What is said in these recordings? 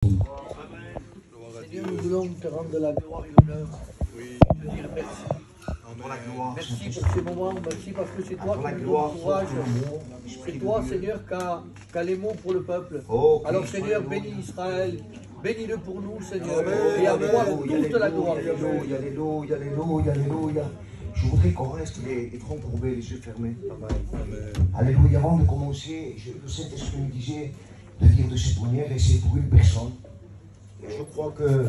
Seigneur, nous voulons te rendre la gloire et l'honneur. Oui. Te dire merci. Merci pour ces moments, merci parce que c'est toi qui nous donnes courage. C'est toi, Seigneur, qui a les mots pour le peuple. Alors, Seigneur, bénis Israël, bénis-le pour nous, Seigneur, et à toi toute la gloire. Alléluia, alléluia, alléluia, alléluia. Je voudrais qu'on reste les troncs courbés, les yeux fermés. Alléluia. Avant de commencer, le Saint-Esprit me disait de dire de cette manière, et c'est pour une personne. Et je crois que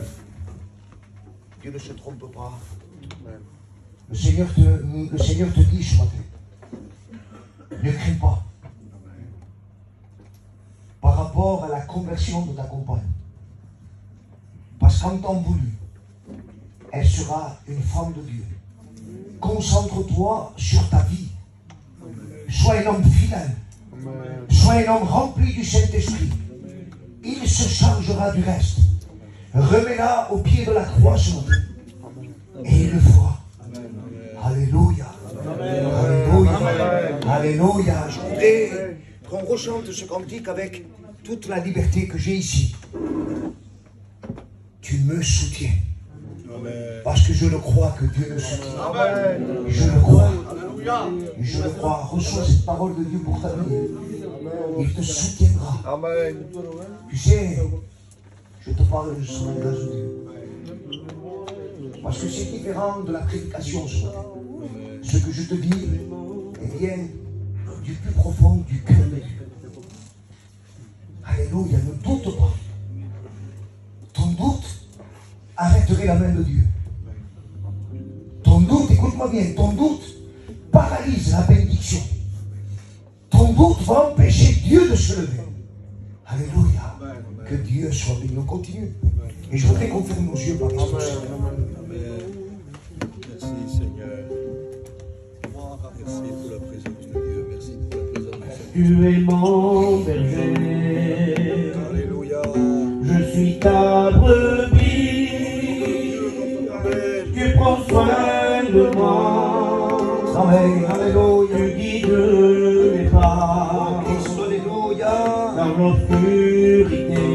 Dieu ne se trompe pas. Le Seigneur te dit ce matin, ne crie pas par rapport à la conversion de ta compagne. Parce qu'en temps voulu, elle sera une femme de Dieu. Concentre-toi sur ta vie. Sois un homme fidèle. Sois un homme rempli du Saint-Esprit. Il se chargera du reste. Remets-la au pied de la croix ce matin. Et il le fera. Alléluia. Alléluia. Alléluia. Je voudrais qu'on rechante ce cantique avec toute la liberté que j'ai ici. Tu me soutiens. Parce que je le crois que Dieu me soutient. Je le crois. Et je le crois. Reçois cette parole de Dieu pour ta vie. Il te soutiendra. Amen. Tu sais, je te parle de son langage de Dieu. Parce que c'est différent de la prédication ce matin. Ce que je te dis vient du plus profond du cœur de Dieu. Alléluia, ne doute pas. Ton doute arrêterait la main de Dieu. Ton doute, écoute-moi bien, ton doute paralyse la bénédiction. Ton doute va empêcher Dieu de se lever. Alléluia. Que Dieu soit béni. On continue. Et je voudrais qu'on ferme nos yeux par l'Esprit. Merci Seigneur. Merci pour la présence de Dieu. Merci pour la présence de Dieu. Tu es mon berger. Alléluia. Je suis ta brebis. Tu prends soin de moi. Amen. Alléluia. Tu guides mes pas. Alléluia. Dans l'obscurité.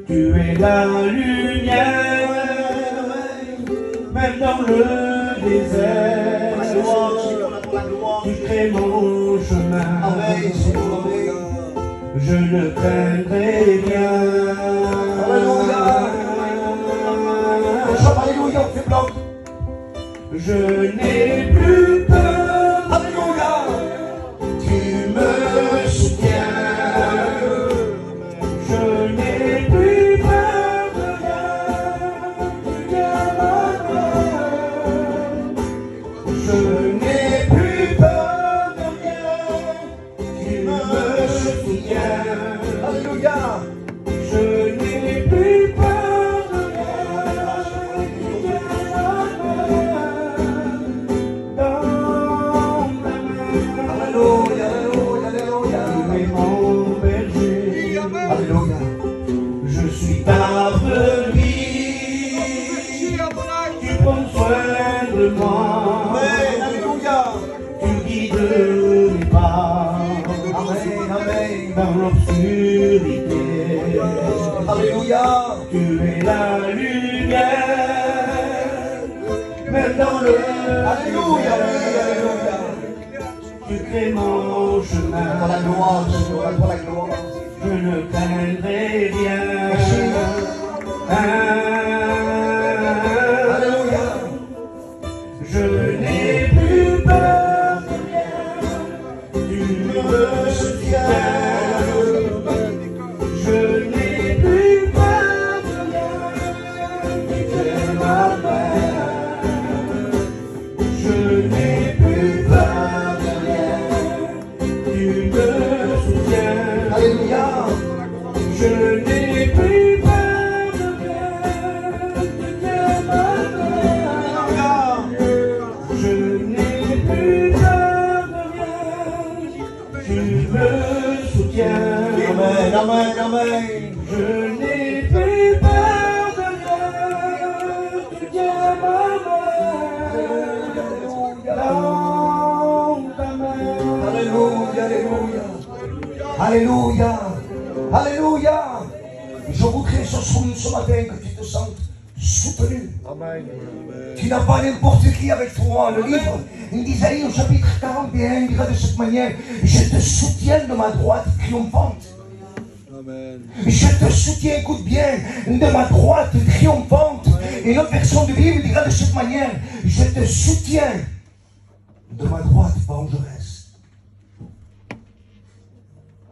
Tu es la lumière. Même dans le désert. Tu crées mon chemin. Amen. Je ne craindrai rien. Alléluia. Alléluia, on fait blanc. Je n'ai plus peur. Alléluia. Tu me soutiens. Je n'ai plus peur de rien. Tu viens m'aider. Je n'ai plus peur de rien. Tu me soutiens. Alléluia. Je n'ai plus peur de rien. Tu viens m'aider. Dans ma main. Alléluia, alléluia, alléluia. Tu es mon berger. Alléluia. Je suis ta brebis. Tu prends soin de moi. Amen, alléluia. Tu guides mes pas. Amen, amen. Dans l'obscurité. Alléluia. Tu es la lumière. Même dans le Alléluia, alléluia. tu crées mon chemin. Pour la gloire, Seigneur, pour la gloire. Je ne craindrai rien. Alléluia. Je n'ai plus peur de rien. Tu me soutiens. Je n'ai plus peur de rien. Tu tiens ma main. Je n'ai plus peur de rien. Tu me soutiens. Alléluia. Je n'ai plus peur de rien. Tu tiens ma main. Je n'ai plus peur de rien. Tu me soutiens. Amen, amen, amen. Je n'ai plus peur de rien. Tu tiens ma main. Dans ta main. Alléluia, alléluia. Alléluia. Alléluia. Alléluia. Je voudrais ce matin que tu te sentes soutenu. Amen. Tu n'as pas n'importe qui avec toi. Le livre d'Isaïe au chapitre 41 dira de cette manière: je te soutiens de ma droite triomphante. Amen. Je te soutiens, écoute bien, de ma droite triomphante. Et notre version de Bible dira de cette manière: je te soutiens de ma droite vengeresse.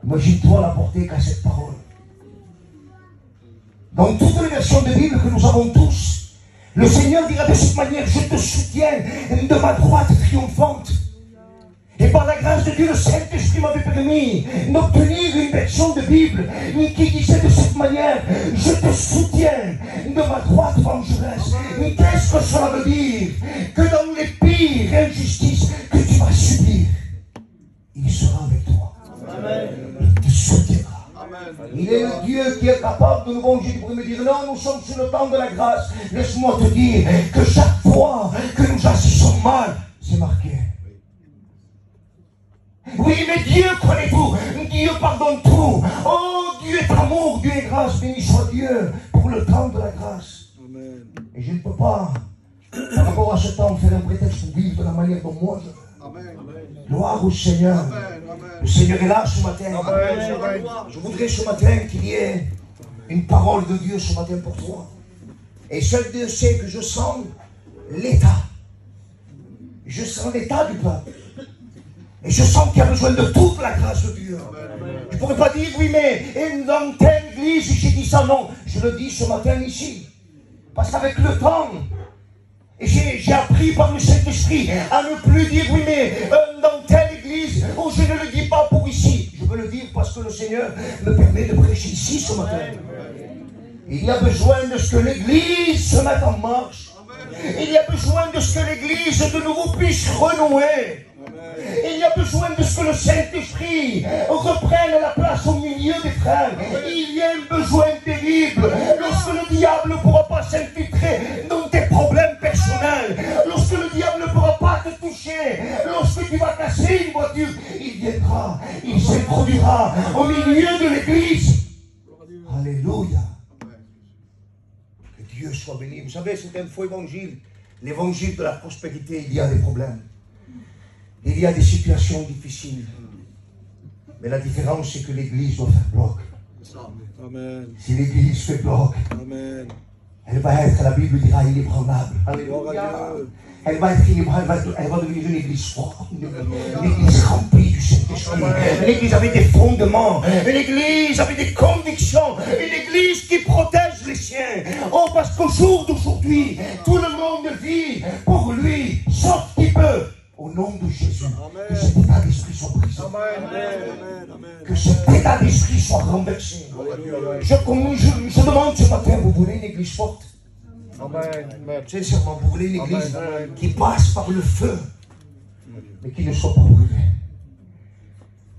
Imagine-toi la portée qu'a cette parole. Dans toutes les versions de Bible que nous avons tous, le Seigneur dira de cette manière: je te soutiens de ma droite triomphante. Et par la grâce de Dieu, le Saint-Esprit m'avait permis d'obtenir une version de Bible qui disait de cette manière: je te soutiens de ma droite vengeresse. Mais qu'est-ce que cela veut dire? Que dans les pires injustices que tu vas subir, il sera avec toi. Amen. Il te soutiendra. Amen. Il est le Dieu qui est capable de nous venger. Tu pourrais me dire: non, nous sommes sur le temps de la grâce. Laisse-moi te dire que chaque fois que nous agissons mal, c'est marqué. Oui, mais Dieu connaît tout. Dieu pardonne tout. Oh, Dieu est amour, Dieu est grâce. Béni soit Dieu pour le temps de la grâce. Amen. Et je ne peux pas, par rapport à ce temps, faire un prétexte pour vivre de la manière dont moi je veux. Amen. Gloire au Seigneur. Amen. Le Seigneur est là ce matin. Amen. Je voudrais ce matin qu'il y ait une parole de Dieu ce matin pour toi. Et seul Dieu sait que je sens l'état. Je sens l'état du peuple. Et je sens qu'il y a besoin de toute la grâce de Dieu. Je ne pourrais pas dire: oui, mais dans telle église, j'ai dit ça. Non, je le dis ce matin ici. Parce qu'avec le temps, j'ai appris par le Saint-Esprit à ne plus dire: oui, mais dans telle église, oh, je ne le dis pas pour ici. Je veux le dire parce que le Seigneur me permet de prêcher ici ce matin. Il y a besoin de ce que l'église se mette en marche. Il y a besoin de ce que l'église de nouveau puisse renouer. Il y a besoin de ce que le Saint-Esprit reprenne la place au milieu des frères. Il y a un besoin terrible lorsque le diable ne pourra pas s'infiltrer dans tes problèmes personnels, lorsque le diable ne pourra pas te toucher, lorsque tu vas casser une voiture, il viendra, il s'introduira au milieu de l'église. Alléluia. Que Dieu soit béni. Vous savez, c'est un faux évangile. L'évangile de la prospérité, il y a des problèmes. Il y a des situations difficiles. Mais la différence, c'est que l'église doit faire bloc. Amen. Si l'église fait bloc, Amen. elle va être, la Bible dira, inébranlable. Alléluia. Elle va être inébranlable, elle va devenir une église forte, une église remplie du Saint-Esprit, une église avec des fondements, une église avec des convictions, une église qui protège les siens. Oh, parce qu'au jour d'aujourd'hui, tout le monde vit pour lui, sauf qui peut. Au nom de Jésus, que cet état d'esprit soit brisé. Que cet état d'esprit soit renversé. Je demande ce matin: vous voulez une église forte? Sincèrement, vous voulez une église qui passe par le feu, mais qui ne soit pas brûlée.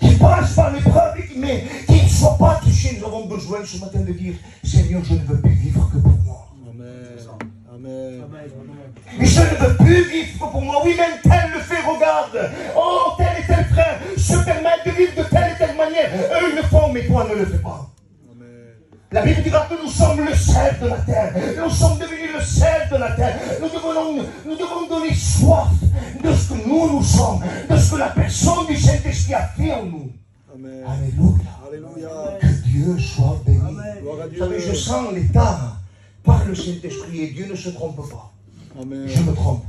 Qui passe par l'épreuve, mais qui ne soit pas touchée. Nous avons besoin ce matin de dire: Seigneur, je ne veux plus vivre que pour moi. Amen. Mais je ne veux plus vivre pour moi. Oui, même tel le fait, regarde. Oh, tel et tel frère se permettent de vivre de telle et telle manière. Eux le font, mais toi ne le fais pas. Amen. La Bible dira que nous sommes le sel de la terre. Nous sommes devenus le sel de la terre. Nous devons donner soif de ce que nous sommes, de ce que la personne du Saint-Esprit a fait en nous. Amen. Alléluia. Alléluia. Que Dieu soit béni. Gloire à Vous Dieu. savez, je sens l'état par le Saint-Esprit, et Dieu ne se trompe pas. Amen. Je me trompe.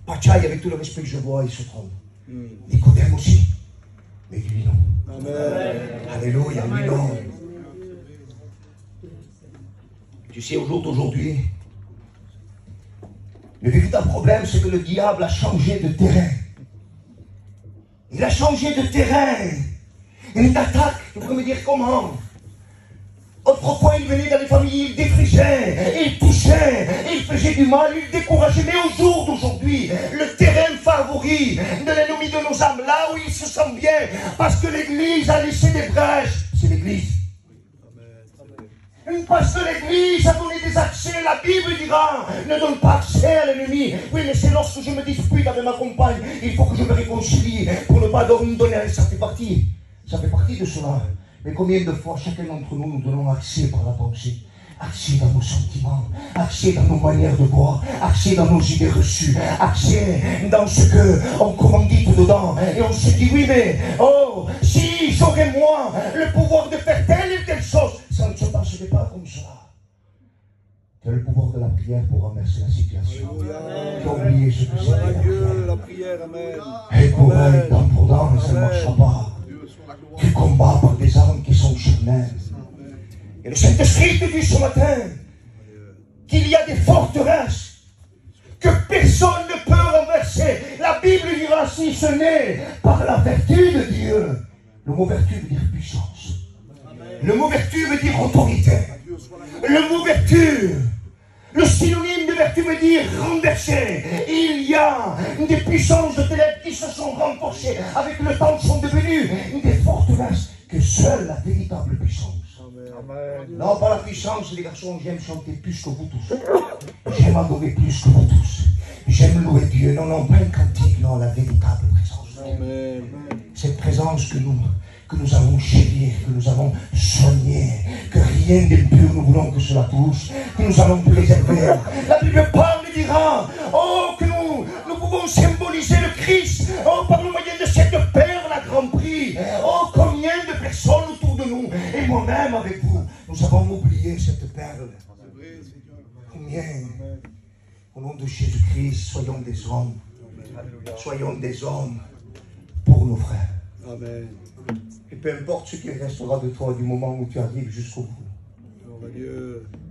Pachaï, avec tout le respect que je vois, il se trompe. Nicodème aussi. Mais lui non. Amen. Alléluia, lui non. Tu sais, au jour d'aujourd'hui, le véritable problème, c'est que le diable a changé de terrain. Il a changé de terrain. Il t'attaque. Tu pourrais me dire comment? Autrefois, il venait dans les familles, il défrichait, il touchait, il faisait du mal, il décourageait. Mais au jour d'aujourd'hui, le terrain favori de l'ennemi de nos âmes, là où il se sent bien, parce que l'Église a laissé des brèches, c'est l'Église. Parce que l'Église a donné des accès, la Bible dira, ne donne pas accès à l'ennemi. Oui, mais c'est lorsque je me dispute avec ma compagne, il faut que je me réconcilie pour ne pas me donner. Ça fait partie de cela. Mais combien de fois chacun d'entre nous, nous donnons accès par la pensée, accès dans nos sentiments, accès dans nos manières de voir, accès dans nos idées reçues, accès dans ce qu'on commandite dedans. Et on se dit, oui, mais, oh, si j'aurais moi le pouvoir de faire telle et telle chose, ça ne se passerait pas comme cela. Tu as le pouvoir de la prière pour renverser la situation. Tu as oublié ce que c'est la prière. Amen. Et pour elle, dent pour dent, ça ne marchera pas. Tu combats par des armes qui sont charnelles. Et le Saint-Esprit te dit ce matin qu'il y a des forteresses que personne ne peut renverser. La Bible dira si ce n'est par la vertu de Dieu. Le mot vertu veut dire puissance. Le mot vertu veut dire autorité. Le mot vertu, le synonyme de vertu veut dire renverser. Il y a des puissances de ténèbres qui se sont renforcées avec le temps, sont devenues des forteresses que seule la véritable puissance. Amen. Non, pas la puissance, les garçons, j'aime chanter plus que vous tous. J'aime adorer plus que vous tous. J'aime louer Dieu. Non, non, pas un cantique, non, la véritable présence. Amen. Cette présence que nous avons chérie, que nous avons soignée, que rien d'impur nous voulons que cela touche, que nous allons préserver. La Bible parle et dira, oh, que nous pouvons symboliser le Christ, oh, par le moyen de cette perle à grand prix. Oh, combien de personnes autour de nous, et moi-même avec vous, nous avons oublié cette perle. Combien, au nom de Jésus-Christ, soyons des hommes. Soyons des hommes pour nos frères. Amen. Et peu importe ce qui restera de toi du moment où tu arrives jusqu'au bout.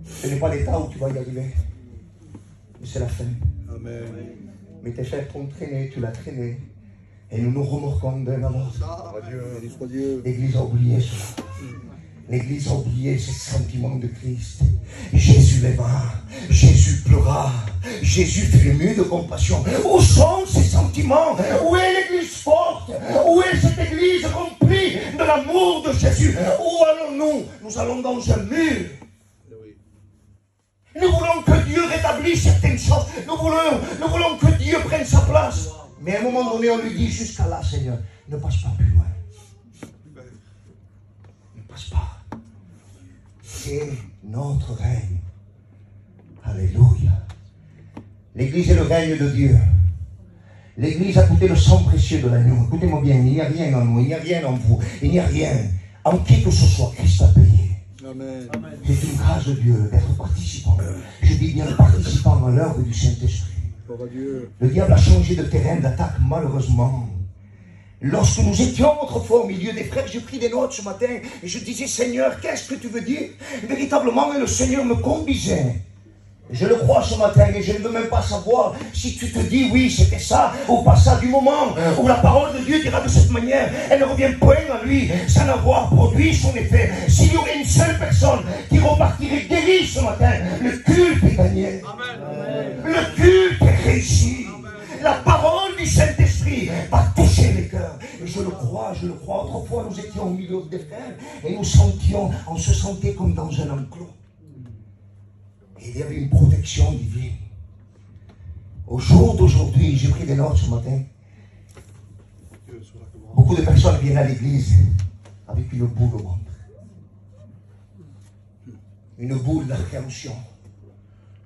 Ce n'est pas l'état où tu vas y arriver, mais c'est la fin. Amen. Mais tes frères t'ont traîné, tu l'as traîné, et nous nous remorquons d'un à l'autre. L'Église a oublié cela. L'Église a oublié ces sentiments de Christ. Jésus l'aima, Jésus pleura, Jésus fut ému de compassion. Où sont ces sentiments? Où est l'Église forte? Où est cette Église remplie de l'amour de Jésus? Où allons-nous? Nous allons dans un mur. Nous voulons que Dieu rétablisse certaines choses. Nous voulons que Dieu prenne sa place. Mais à un moment donné, on lui dit jusqu'à là, Seigneur, ne passe pas plus loin. Ne passe pas. C'est notre règne. Alléluia. L'Église est le règne de Dieu. L'Église a coûté le sang précieux de l'agneau. Écoutez-moi bien, il n'y a rien en nous, il n'y a rien en vous, il n'y a rien. En qui que ce soit, Christ a payé. Amen. C'est une grâce de Dieu d'être participant. Je dis bien participant à l'œuvre du Saint-Esprit. Le diable a changé de terrain d'attaque malheureusement. Lorsque nous étions autrefois au milieu des frères, j'ai pris des notes ce matin et je disais, Seigneur, qu'est-ce que tu veux dire? Véritablement, et le Seigneur me conduisait. Je le crois ce matin et je ne veux même pas savoir si tu te dis oui, c'était ça ou pas ça. Du moment où la parole de Dieu dira de cette manière, elle ne revient point à lui sans avoir produit son effet. S'il y aurait une seule personne qui repartirait guérie ce matin, le culte est gagné. Amen. Le culte est réussi. La parole du Saint-Esprit va toucher les cœurs. Et je le crois. Autrefois, nous étions au milieu des frères et on se sentait comme dans un enclos. Et il y avait une protection divine. Au jour d'aujourd'hui, j'ai pris des notes ce matin. Beaucoup de personnes viennent à l'église avec une boule au ventre. Une boule d'appréhension.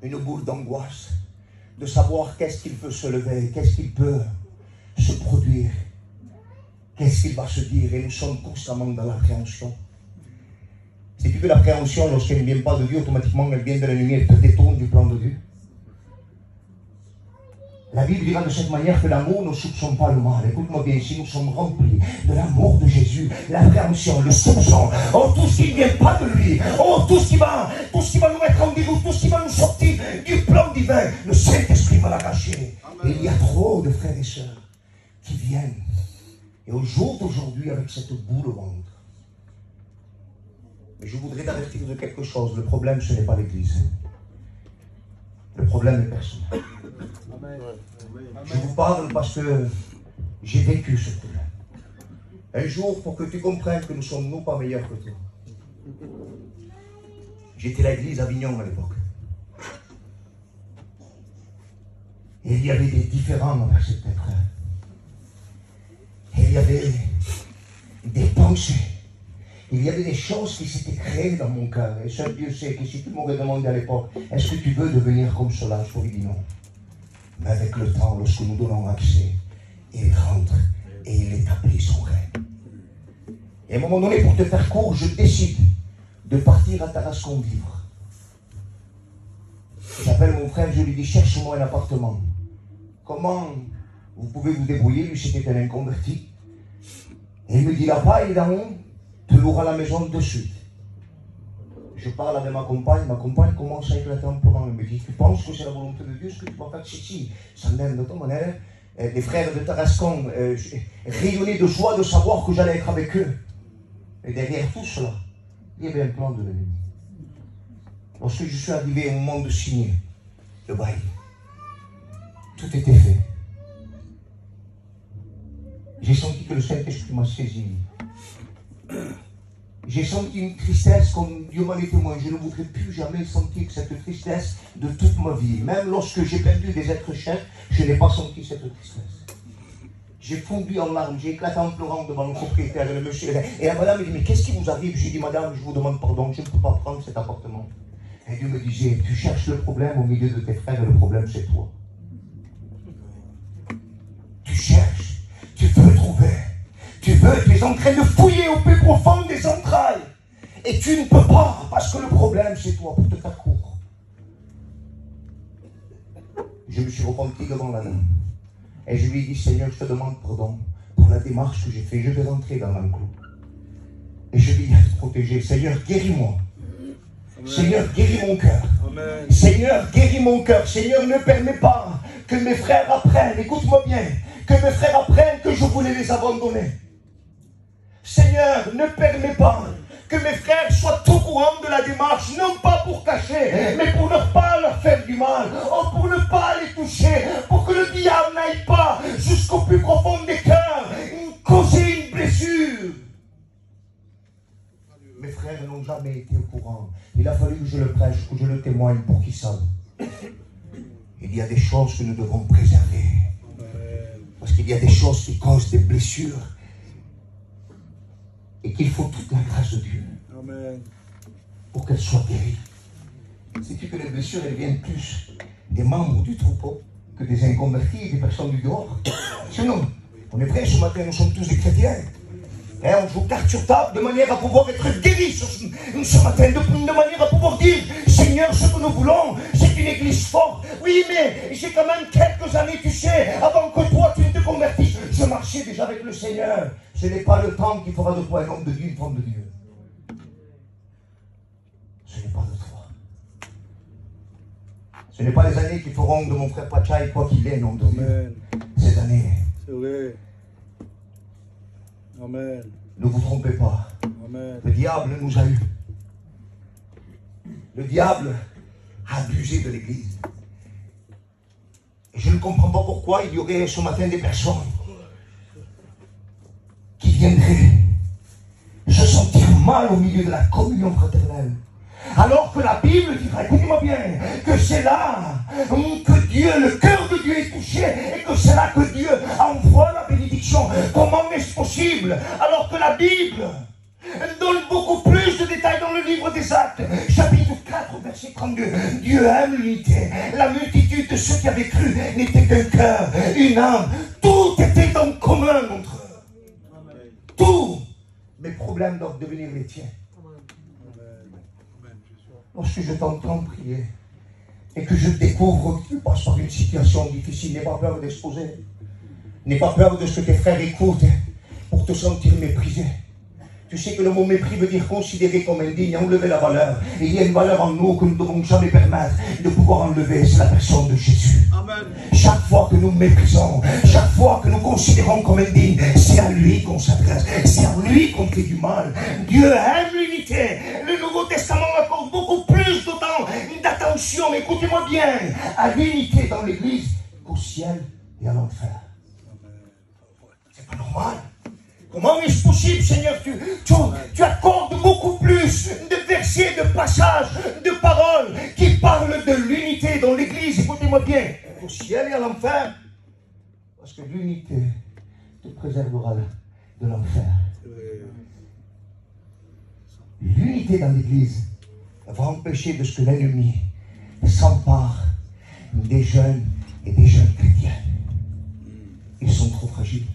Une boule d'angoisse. De savoir qu'est-ce qu'il peut se lever, qu'est-ce qu'il peut se produire, qu'est-ce qu'il va se dire. Et nous sommes constamment dans l'appréhension. Si tu veux l'appréhension, lorsqu'elle ne vient pas de Dieu, automatiquement elle vient de l'ennemi, elle te détourne du plan de Dieu. La Bible dira de cette manière que l'amour ne soupçonne pas le mal. Écoute-moi bien, si nous sommes remplis de l'amour de Jésus, l'appréhension, le soupçon, oh, tout ce qui ne vient pas de lui, oh, tout ce qui va nous mettre en dégoût, tout ce qui va nous sortir du plan divin, le Saint-Esprit va l'arracher. Et il y a trop de frères et sœurs qui viennent. Et au jour d'aujourd'hui, avec cette boule au ventre, mais je voudrais t'avertir de quelque chose. Le problème, ce n'est pas l'Église. Le problème est personnel. Je vous parle parce que j'ai vécu ce problème. Un jour, pour que tu comprennes que nous sommes nous pas meilleurs que toi. J'étais à l'église à Avignon à l'époque. Et il y avait des différends envers certains frères. Et il y avait des pensées Il y avait des choses qui s'étaient créées dans mon cœur. Et seul Dieu sait que si tu m'aurais demandé à l'époque, est-ce que tu veux devenir comme cela, je t'aurais dit non. Mais avec le temps, lorsque nous donnons accès, il rentre et il établit son règne. Et à un moment donné, pour te faire court, je décide de partir à Tarascon vivre. J'appelle mon frère, je lui dis, cherche-moi un appartement. Comment vous pouvez vous débrouiller? Lui, c'était un inconverti. Et il me dit, là-bas, évidemment, tu loueras la maison de suite. Je parle avec ma compagne commence à éclater en pleurant. Elle me dit, tu penses que c'est la volonté de Dieu, ce que tu vas faire? Si, ça m'aime de ton manière. Les frères de Tarascon rayonnaient de joie de savoir que j'allais être avec eux. Et derrière tout cela, il y avait un plan de l'ennemi. Lorsque je suis arrivé au moment de signer le bail, tout était fait. J'ai senti que le Saint-Esprit m'a saisi. J'ai senti une tristesse comme Dieu m'en est témoin. Je ne voudrais plus jamais sentir cette tristesse de toute ma vie. Même lorsque j'ai perdu des êtres chers, je n'ai pas senti cette tristesse. J'ai fondu en larmes, j'ai éclaté en pleurant devant le propriétaire et le monsieur. Et la madame me dit, mais qu'est-ce qui vous arrive? J'ai dit, madame, je vous demande pardon, je ne peux pas prendre cet appartement. Et Dieu me disait, tu cherches le problème au milieu de tes frères et le problème c'est toi. Tu cherches, tu veux trouver. Tu es en train de fouiller au plus profond des entrailles. Et tu ne peux pas, parce que le problème, c'est toi, pour te faire court. Je me suis repenti devant la dame. Et je lui ai dit, Seigneur, je te demande pardon pour la démarche que j'ai faite. Je vais rentrer dans l'enclos. Et je lui ai dit à te protéger. Seigneur, guéris-moi. Seigneur, guéris mon cœur. Seigneur, guéris mon cœur. Seigneur, ne permets pas que mes frères apprennent, écoute-moi bien, que mes frères apprennent que je voulais les abandonner. Seigneur, ne permets pas que mes frères soient au courant de la démarche, non pas pour cacher, mais pour ne pas leur faire du mal, pour ne pas les toucher, pour que le diable n'aille pas jusqu'au plus profond des cœurs, causer une blessure. Mes frères n'ont jamais été au courant. Il a fallu que je le prêche, que je le témoigne pour qu'ils savent. Il y a des choses que nous devons préserver. Parce qu'il y a des choses qui causent des blessures. Et qu'il faut toute la grâce de Dieu. Amen. Pour qu'elles soient guéries. Sais-tu que les blessures, elles viennent plus des membres du troupeau que des inconvertis et des personnes du dehors? Sinon, on est vrai, ce matin, nous sommes tous des chrétiens. Et on joue carte sur table de manière à pouvoir être guéris ce matin, de manière à pouvoir dire, Seigneur, ce que nous voulons, c'est une église forte. Oui, mais j'ai quand même quelques années, tu sais, avant que toi, tu ne te convertisses. Je marchais déjà avec le Seigneur. Ce n'est pas le temps qui fera de toi un homme de Dieu, une femme de Dieu. Ce n'est pas de toi. Ce n'est pas les années qui feront de mon frère Pachaï quoi qu'il est, un homme de Dieu. Ces années. C'est vrai. Amen. Ne vous trompez pas. Amen. Le diable nous a eus. Le diable a abusé de l'église. Et je ne comprends pas pourquoi il y aurait ce matin des personnes qui viendraient se sentir mal au milieu de la communion fraternelle. Alors que la Bible dira, écoutez-moi bien, que c'est là que Dieu, le cœur de Dieu est touché et que c'est là que Dieu envoie la bénédiction. Comment est-ce possible alors que la Bible donne beaucoup plus de détails dans le livre des Actes, chapitre 4, verset 32. Dieu aime l'unité. La multitude de ceux qui avaient cru n'était qu'un cœur, une âme. Tout était en commun entre eux. Tout. Mes problèmes doivent devenir les tiens. Lorsque je t'entends prier et que je découvre que tu passes par une situation difficile, n'aie pas peur d'exposer. N'aie pas peur de ce que tes frères écoutent pour te sentir méprisé. Tu sais que le mot mépris veut dire considérer comme indigne, enlever la valeur. Et il y a une valeur en nous que nous ne devons jamais permettre de pouvoir enlever, c'est la personne de Jésus. Amen. Chaque fois que nous méprisons, chaque fois que nous considérons comme indigne, c'est à lui qu'on s'adresse, c'est à lui qu'on fait du mal. Dieu aime l'unité. Le Nouveau Testament accorde beaucoup plus d'autant d'attention, écoutez-moi bien, à l'unité dans l'Église qu'au ciel et à l'enfer. C'est pas normal. Comment est-ce possible, Seigneur, tu accordes beaucoup plus de versets, de passages, de paroles qui parlent de l'unité dans l'Église, écoutez-moi bien, au ciel et à l'enfer. Parce que l'unité te préservera de l'enfer. l'unité dans l'Église va empêcher de ce que l'ennemi s'empare des jeunes et des jeunes chrétiens. Ils sont trop fragiles.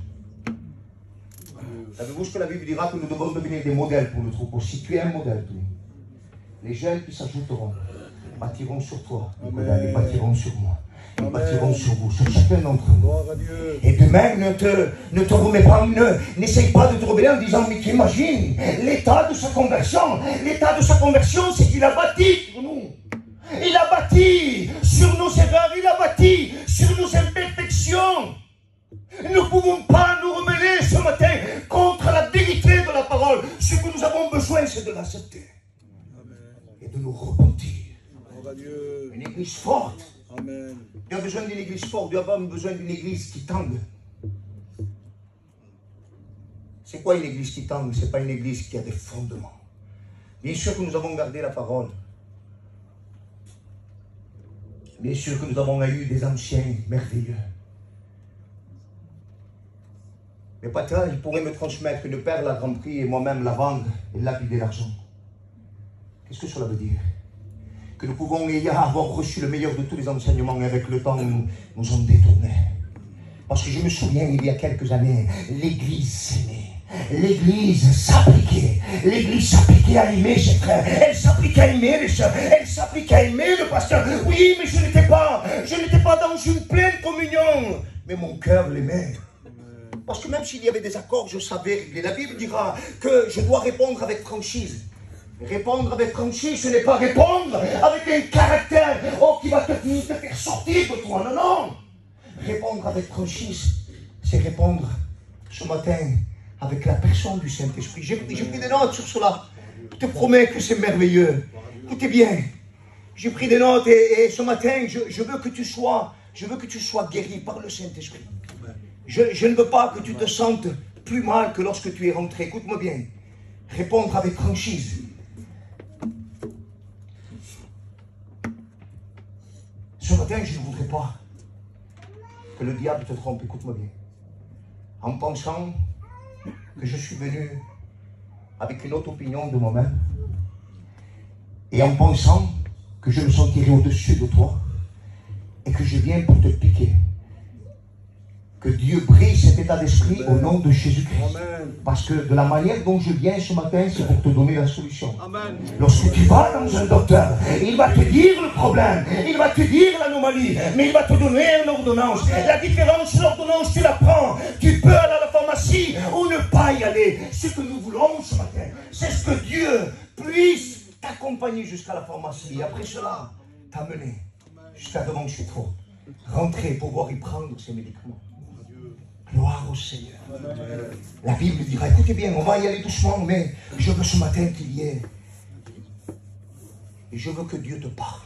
Savez-vous ce que la Bible dira? Que nous devons devenir des modèles pour le troupeau. Si tu es un modèle, toi, les jeunes qui s'ajouteront bâtiront sur toi, Nicolas, ils bâtiront sur moi. Ils bâtiront sur vous, sur chacun d'entre nous. Et demain, ne te remets pas, n'essaye pas de te rebeller en disant, mais tu imagines l'état de sa conversion. L'état de sa conversion, c'est qu'il a bâti sur nous. Il a bâti sur nos erreurs, il a bâti sur nos imperfections. Nous ne pouvons pas nous rebeller ce matin contre la vérité de la parole. Ce que nous avons besoin, c'est de l'accepter et de nous repentir. Une église forte. Amen. Tu as besoin d'une église forte, tu n'as pas besoin d'une église qui tangue. C'est quoi une église qui tangue? Ce n'est pas une église qui a des fondements. Bien sûr que nous avons gardé la parole. Bien sûr que nous avons eu des anciens merveilleux. Mais Patra, il pourrait me transmettre une perle à grand prix et moi-même la vendre et lapider l'argent. Qu'est-ce que cela veut dire? Que nous pouvons avoir reçu le meilleur de tous les enseignements et avec le temps nous en détourner. Parce que je me souviens, il y a quelques années, l'Église s'aimait. L'Église s'appliquait. L'Église s'appliquait à aimer ses frères. Elle s'appliquait à aimer les sœurs. Elle s'appliquait à aimer le pasteur. Oui, mais je n'étais pas dans une pleine communion. Mais mon cœur l'aimait. Parce que même s'il y avait des accords, je savais. Et la Bible dira que je dois répondre avec franchise. Répondre avec franchise, ce n'est pas répondre avec un caractère qui va te faire sortir de toi. Non, non. Répondre avec franchise, c'est répondre ce matin avec la personne du Saint-Esprit. J'ai pris des notes sur cela. Je te promets que c'est merveilleux. Écoutez bien. J'ai pris des notes et ce matin, je veux que tu sois guéri par le Saint-Esprit. Je ne veux pas que tu te sentes plus mal que lorsque tu es rentré. Écoute-moi bien. Répondre avec franchise. Ce matin, je ne voudrais pas que le diable te trompe. Écoute-moi bien. En pensant que je suis venu avec une autre opinion de moi-même et en pensant que je me sentirai au-dessus de toi et que je viens pour te piquer. Que Dieu brise cet état d'esprit au nom de Jésus-Christ. Parce que de la manière dont je viens ce matin, c'est pour te donner la solution. Amen. Lorsque tu vas dans un docteur, il va te dire le problème, il va te dire l'anomalie, mais il va te donner une ordonnance. La différence, l'ordonnance, tu la prends. Tu peux aller à la pharmacie ou ne pas y aller. Ce que nous voulons ce matin, c'est ce que Dieu puisse t'accompagner jusqu'à la pharmacie. Et après cela, t'amener jusqu'à devant chez toi. Rentrer pour pouvoir y prendre ses médicaments. Gloire au Seigneur. La Bible dira, écoutez bien, on va y aller doucement, mais je veux ce matin qu'il y ait. Et je veux que Dieu te parle.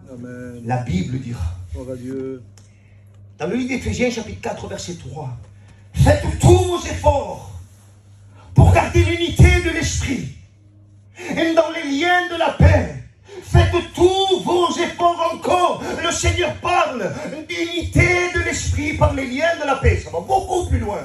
Amen. La Bible dira, dans le livre d'Éphésiens, chapitre 4, verset 3, faites tous vos efforts pour garder l'unité de l'esprit et dans les liens de la paix. Faites tous vos efforts encore. Le Seigneur parle d'unité de l'esprit par les liens de la paix. Ça va beaucoup plus loin.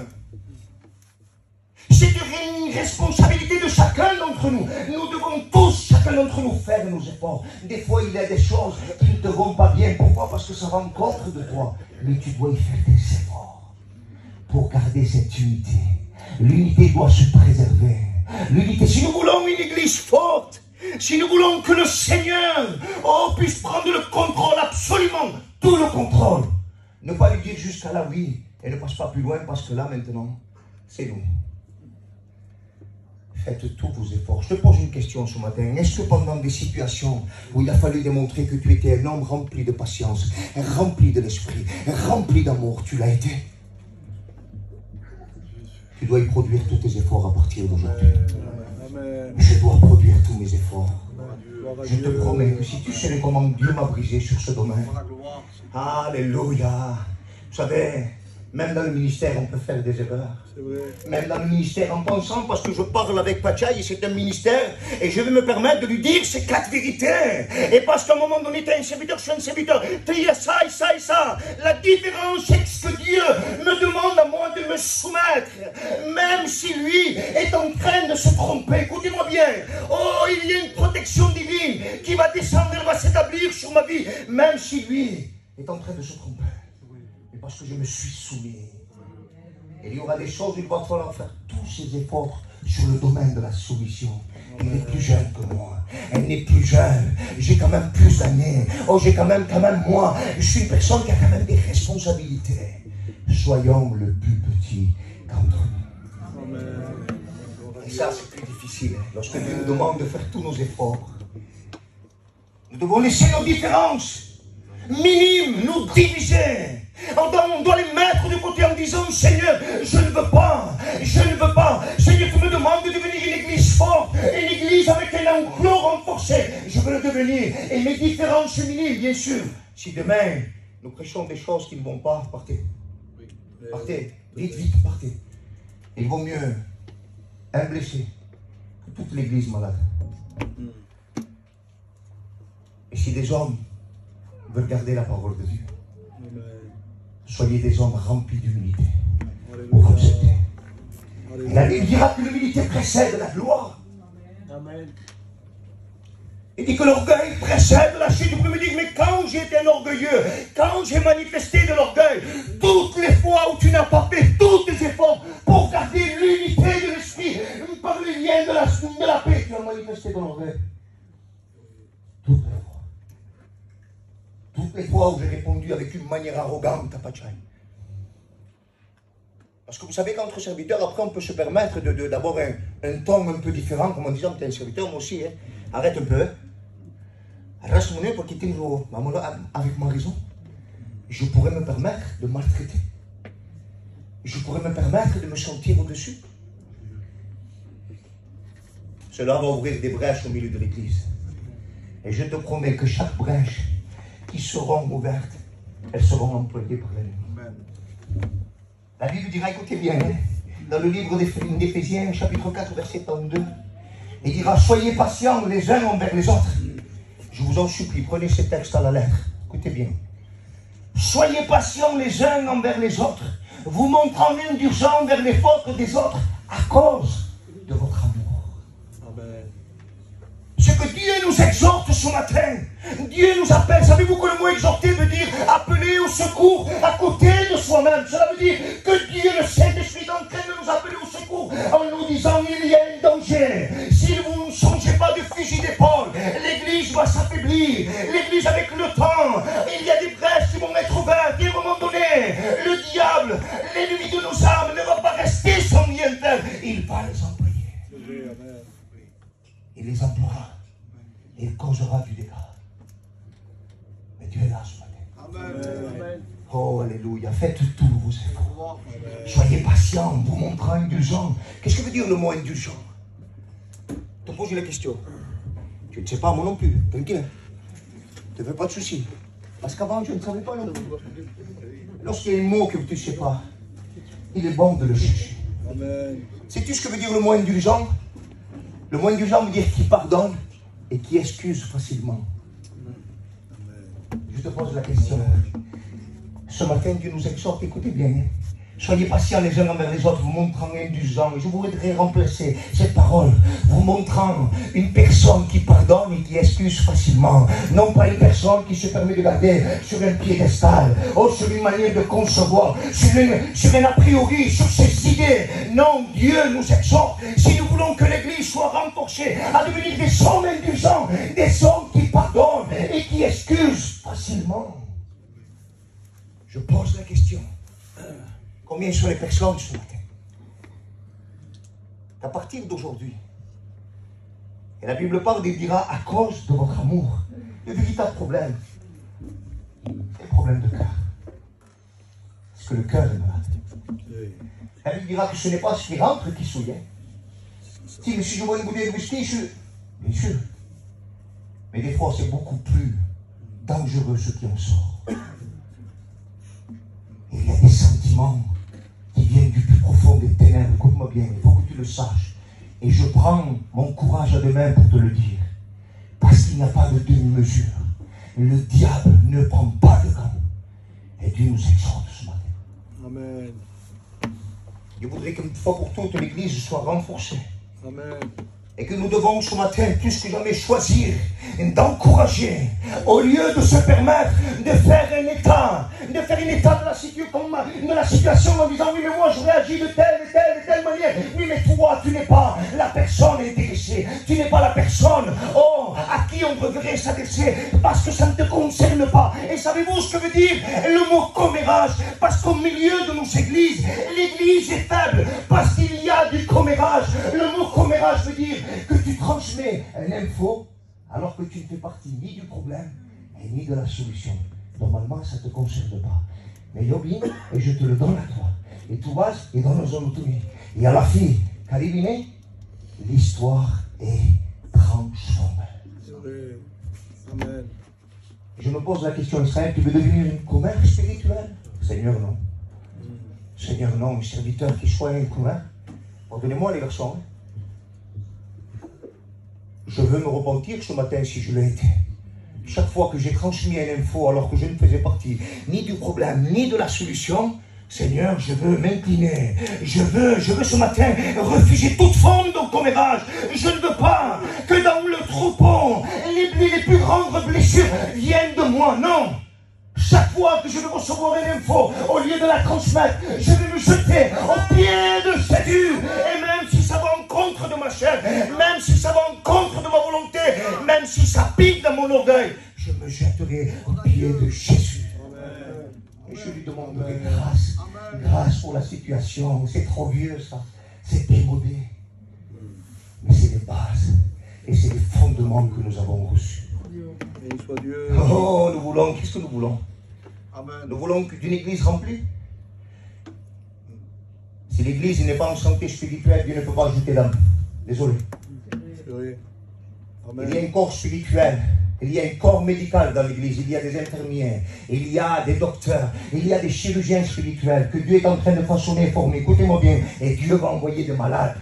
C'est une responsabilité de chacun d'entre nous. Nous devons tous, chacun d'entre nous, faire nos efforts. Des fois, il y a des choses qui ne te vont pas bien. Pourquoi? Parce que ça va en contre de toi. Mais tu dois y faire des efforts pour garder cette unité. L'unité doit se préserver. L'unité, si nous voulons une église forte, si nous voulons que le Seigneur puisse prendre le contrôle, absolument tout le contrôle, ne pas lui dire jusqu'à là oui et ne passe pas plus loin parce que là maintenant c'est nous. Faites tous vos efforts. Je te pose une question ce matin. Est-ce que pendant des situations où il a fallu démontrer que tu étais un homme rempli de patience, rempli de l'esprit, rempli d'amour, tu l'as été? Tu dois y produire tous tes efforts à partir d'aujourd'hui. Je dois produire tous mes efforts. Je te promets que si tu savais comment Dieu m'a brisé sur ce domaine. Alléluia. Vous savez, Même dans le ministère, on peut faire des erreurs. C'est vrai. Même dans le ministère, en pensant, parce que je parle avec Pachaï, et c'est un ministère, et je vais me permettre de lui dire ces 4 vérités. Et parce qu'à un moment donné, tu es un serviteur, je suis un serviteur, il y a ça et ça et ça. La différence, c'est que Dieu me demande à moi de me soumettre, même si lui est en train de se tromper. Écoutez-moi bien. Oh, il y a une protection divine qui va descendre, elle va s'établir sur ma vie, même si lui est en train de se tromper. Mais parce que je me suis soumis. Et il y aura des choses où il va falloir faire tous ces efforts sur le domaine de la soumission. Il est plus jeune que moi. Elle n'est plus jeune. J'ai quand même plus d'années. Oh, j'ai quand même moi. Je suis une personne qui a quand même des responsabilités. Soyons le plus petit qu'entre nous. Et ça, c'est plus difficile. Lorsque Dieu nous demande de faire tous nos efforts, nous devons laisser nos différences minimes nous diviser. On doit les mettre de côté en disant, Seigneur, je ne veux pas. Seigneur, tu me demandes de devenir une église forte, une église avec un enclos renforcé. Je veux le devenir. Et mes différences minimes, bien sûr. Si demain, nous prêchons des choses qui ne vont pas, partez. Partez, vite, partez. Il vaut mieux un blessé que toute l'église malade. Et si des hommes veulent garder la parole de Dieu, soyez des hommes remplis d'humilité pour accepter. La Bible dira que l'humilité précède la gloire. Amen. Il dit que l'orgueil précède la chute. Vous pouvez me dire, mais quand j'ai été un orgueilleux, quand j'ai manifesté de l'orgueil, toutes les fois où tu n'as pas fait tous tes efforts pour garder l'unité de l'esprit, par les liens de la paix, tu as manifesté ton orgueil. Toutes les fois où j'ai répondu avec une manière arrogante à Pachaï. Parce que vous savez qu'entre serviteurs, après on peut se permettre d'avoir un ton un peu différent, comme en disant, tu es un serviteur, moi aussi, hein. Arrête un peu. Reste mon nez pour quitter le jour. Avec ma raison, je pourrais me permettre de maltraiter. Je pourrais me permettre de me sentir au-dessus. Cela va ouvrir des brèches au milieu de l'église. Et je te promets que chaque brèche qui seront ouvertes, elles seront employées par l'ennemi. La Bible dira, écoutez bien, hein, dans le livre d'Éphésiens, chapitre 4, verset 32, il dira, soyez patients les uns envers les autres. Je vous en supplie, prenez ces textes à la lettre. Écoutez bien. Soyez patients les uns envers les autres, vous montrant indulgents envers les fautes des autres à cause de votre amour. Ce que Dieu nous exhorte ce matin, Dieu nous appelle. Savez-vous que le mot exhorter veut dire appeler au secours à côté de soi-même. Cela veut dire que Dieu, le Saint-Esprit, est en train de nous appeler au secours en nous disant il y a un danger. Si vous ne changez pas de fusil d'épaule, l'église va s'affaiblir. L'église avec le temps, il y a des brèches qui vont être ouvertes. Et à un moment donné, le diable, l'ennemi de nos âmes, ne va pas rester sans rien faire. Il va les employer. Il les emploiera. Il causera du dégât. Mais Dieu est là ce matin. Amen. Oh, alléluia. Faites tous vos efforts. Soyez patients, vous montrant indulgent. Qu'est-ce que veut dire le mot indulgent? Je te pose la question. Tu ne sais pas, moi non plus. Tranquille. Ne te fais pas de soucis. Parce qu'avant, je ne savais pas non plus. Lorsqu'il y a un mot que tu ne sais pas, il est bon de le chercher. Sais-tu ce que veut dire le mot indulgent? Le mot indulgent veut dire qui pardonne et qui excuse facilement. Je te pose la question. Ce matin, Dieu nous exhorte, écoutez bien. Soyez patients les uns envers les autres, vous montrant indulgents. Je voudrais remplacer cette parole, vous montrant une personne qui pardonne et qui excuse facilement. Non pas une personne qui se permet de garder sur un piédestal, ou sur une manière de concevoir, sur un a priori, sur ses idées. Non, Dieu nous exhorte, si nous voulons que l'Église soit renforcée, à devenir des hommes indulgents, des hommes qui pardonnent et qui excusent facilement. Je pose la question. Combien sont les personnes ce matin? À partir d'aujourd'hui, et la Bible parle, il dira à cause de votre amour, le véritable problème, c'est le problème de cœur. Parce que le cœur est malade. La Bible dira que ce n'est pas ce qui rentre qui souille. Si je vois une bouteille de whisky, bien sûr. Mais des fois, c'est beaucoup plus dangereux ce qui en sort. Il y a des sentiments sentiments qui viennent du plus profond des ténèbres. Écoute-moi bien, il faut que tu le saches. Et je prends mon courage à deux mains pour te le dire. Parce qu'il n'y a pas de demi-mesure. Le diable ne prend pas de gants. Et Dieu nous exhorte ce matin. Amen. Je voudrais qu'une fois pour toutes l'Église soit renforcée. Amen. Et que nous devons ce matin plus que jamais choisir d'encourager, au lieu de se permettre de faire un état de la situation en disant oui mais moi je réagis de telle manière. Oui mais toi tu n'es pas la personne intéressée, tu n'es pas la personne à qui on devrait s'adresser parce que ça ne te concerne pas. Et savez-vous ce que veut dire le mot commérage? Parce qu'au milieu de nos églises, l'église est faible parce qu'il y a du commérage. Le mot commérage veut dire que tu transmets un info alors que tu ne fais partie ni du problème et ni de la solution. Normalement, ça ne te concerne pas. Mais Yobin, et je te le donne à toi. Et tu vas et dans nos zones tournées. Et à la fille, Caribine, l'histoire est transformée. Amen. Je me pose la question, Israël, tu veux devenir une commère spirituelle? Seigneur, non. Seigneur, non, un serviteur qui soit un commère. Pardonnez-moi les garçons. Je veux me repentir ce matin si je l'ai été. Chaque fois que j'ai transmis une info alors que je ne faisais partie ni du problème ni de la solution, Seigneur, je veux m'incliner. Je veux ce matin refuser toute forme de commérage. Je ne veux pas que dans le troupeau, les plus grandes blessures viennent de moi. Non. Chaque fois que je vais recevoir une info, au lieu de la transmettre, je vais me jeter au pied de Jésus. Et même si ça va en contre de ma chair, même si ça va en contre de ma volonté, même si ça pique dans mon orgueil, je me jetterai au pied de Jésus. Et je lui demanderai grâce. Grâce pour la situation. C'est trop vieux ça. C'est démodé. Mais c'est les bases. Et c'est les fondements que nous avons reçus. Et soit Dieu. Oh, nous voulons, qu'est-ce que nous voulons? Amen. Nous voulons d'une église remplie. Si l'église n'est pas en santé spirituelle, Dieu ne peut pas ajouter d'âme. Désolé. C'est vrai. Amen. Il y a un corps spirituel, il y a un corps médical dans l'église, il y a des infirmiers, il y a des docteurs, il y a des chirurgiens spirituels que Dieu est en train de façonner et former. Écoutez-moi bien, et Dieu va envoyer des malades.